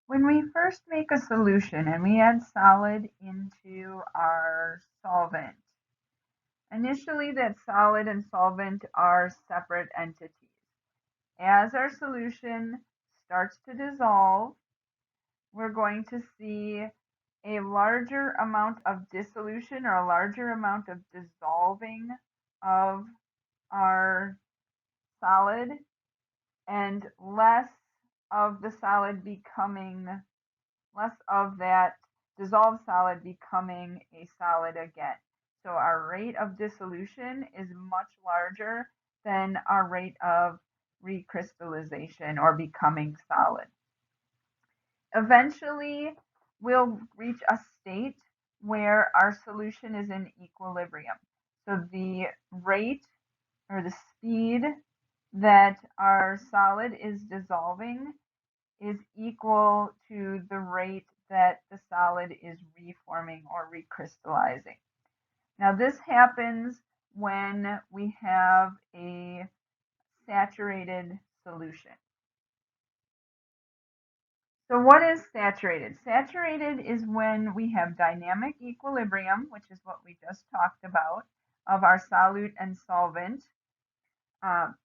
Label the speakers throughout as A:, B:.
A: When we first make a solution and we add solid into our solvent, initially that solid and solvent are separate entities. As our solution starts to dissolve, we're going to see a larger amount of dissolution or a larger amount of dissolving of our solid and less of that dissolved solid becoming a solid again. So our rate of dissolution is much larger than our rate of recrystallization or becoming solid. Eventually, we'll reach a state where our solution is in equilibrium. So the rate or the speed that our solid is dissolving is equal to the rate that the solid is reforming or recrystallizing. Now, this happens when we have a saturated solution. So what is saturated? Saturated is when we have dynamic equilibrium, which is what we just talked about, of our solute and solvent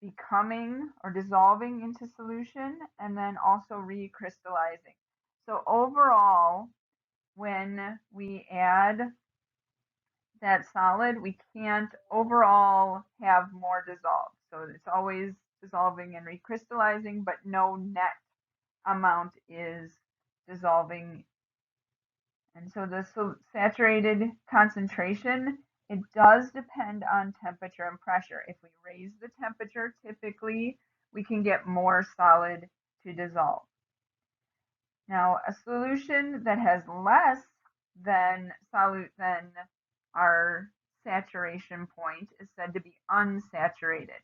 A: becoming or dissolving into solution and then also recrystallizing. So overall, when we add that solid, we can't overall have more dissolved. So it's always dissolving and recrystallizing, but no net amount is dissolving. And so the saturated concentration, it does depend on temperature and pressure. If we raise the temperature, typically we can get more solid to dissolve. Now, a solution that has less than solute than our saturation point is said to be unsaturated.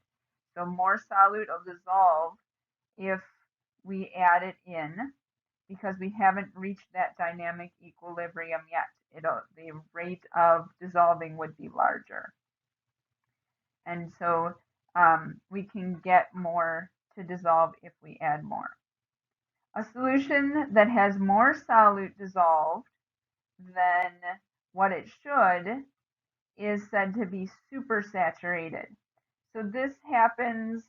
A: So more solute will dissolve if we add it in because we haven't reached that dynamic equilibrium yet. The rate of dissolving would be larger. And so we can get more to dissolve if we add more. A solution that has more solute dissolved than what it should is said to be supersaturated. So this happens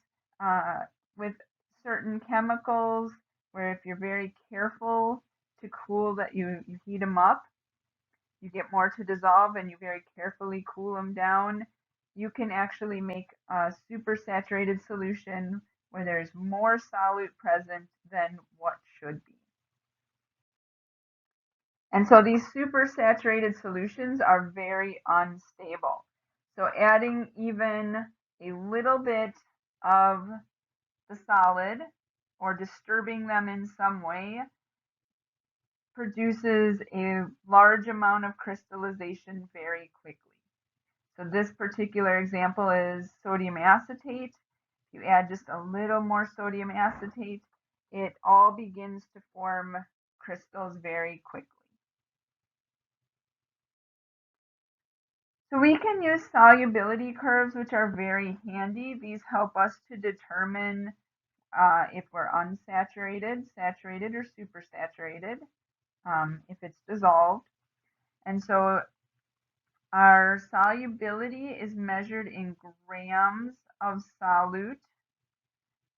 A: with certain chemicals where if you're very careful to cool that you heat them up, you get more to dissolve and you very carefully cool them down, you can actually make a supersaturated solution where there's more solute present than what should be. And so these supersaturated solutions are very unstable. So adding even a little bit of the solid or disturbing them in some way produces a large amount of crystallization very quickly. So this particular example is sodium acetate. You add just a little more sodium acetate, it all begins to form crystals very quickly. So we can use solubility curves, which are very handy. These help us to determine if we're unsaturated, saturated, or supersaturated, if it's dissolved. And so our solubility is measured in grams of solute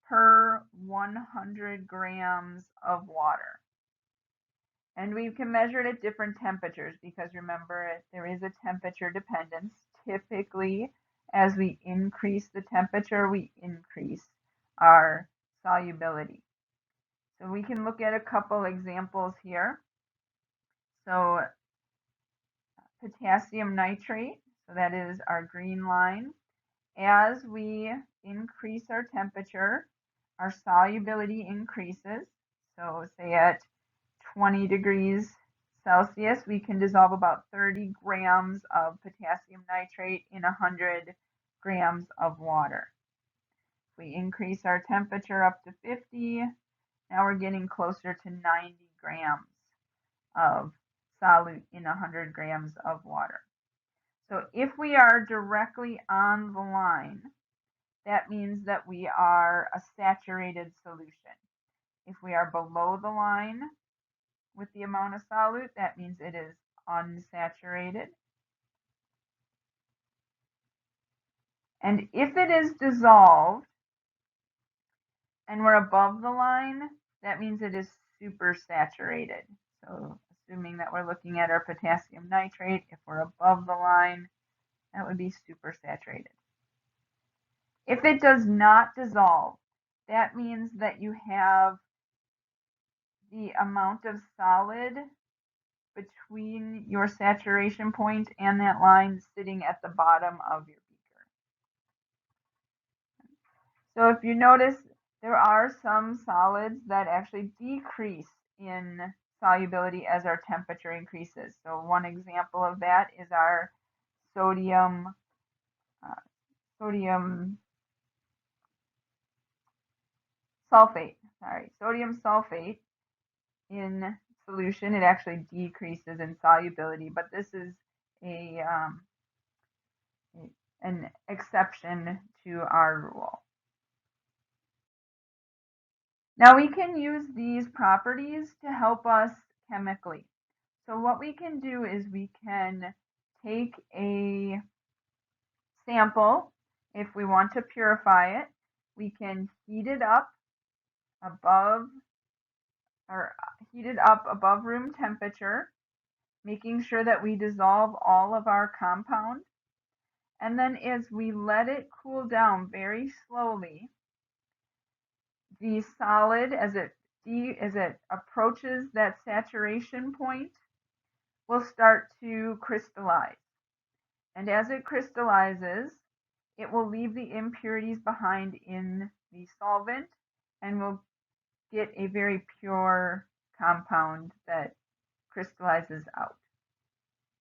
A: per 100 grams of water. And we can measure it at different temperatures because remember, there is a temperature dependence. Typically, as we increase the temperature, we increase our solubility. So we can look at a couple examples here. So potassium nitrate, so that is our green line. As we increase our temperature, our solubility increases. So say at 20 degrees Celsius, we can dissolve about 30 grams of potassium nitrate in 100 grams of water. If we increase our temperature up to 50, now we're getting closer to 90 grams of solute in 100 grams of water. So if we are directly on the line, that means that we are a saturated solution. If we are below the line, with the amount of solute, that means it is unsaturated. And if it is dissolved and we're above the line, that means it is supersaturated. So assuming that we're looking at our potassium nitrate, if we're above the line, that would be supersaturated. If it does not dissolve, that means that you have the amount of solid between your saturation point and that line sitting at the bottom of your beaker. So if you notice, there are some solids that actually decrease in solubility as our temperature increases. So one example of that is our sodium sulfate. Sodium sulfate in solution, it actually decreases in solubility, but this is an exception to our rule. Now we can use these properties to help us chemically. So what we can do is we can take a sample. If we want to purify it, we can heat it up above room temperature, making sure that we dissolve all of our compound. And then as we let it cool down very slowly, the solid, as it approaches that saturation point, will start to crystallize. And as it crystallizes, it will leave the impurities behind in the solvent, and we'll get a very pure compound that crystallizes out.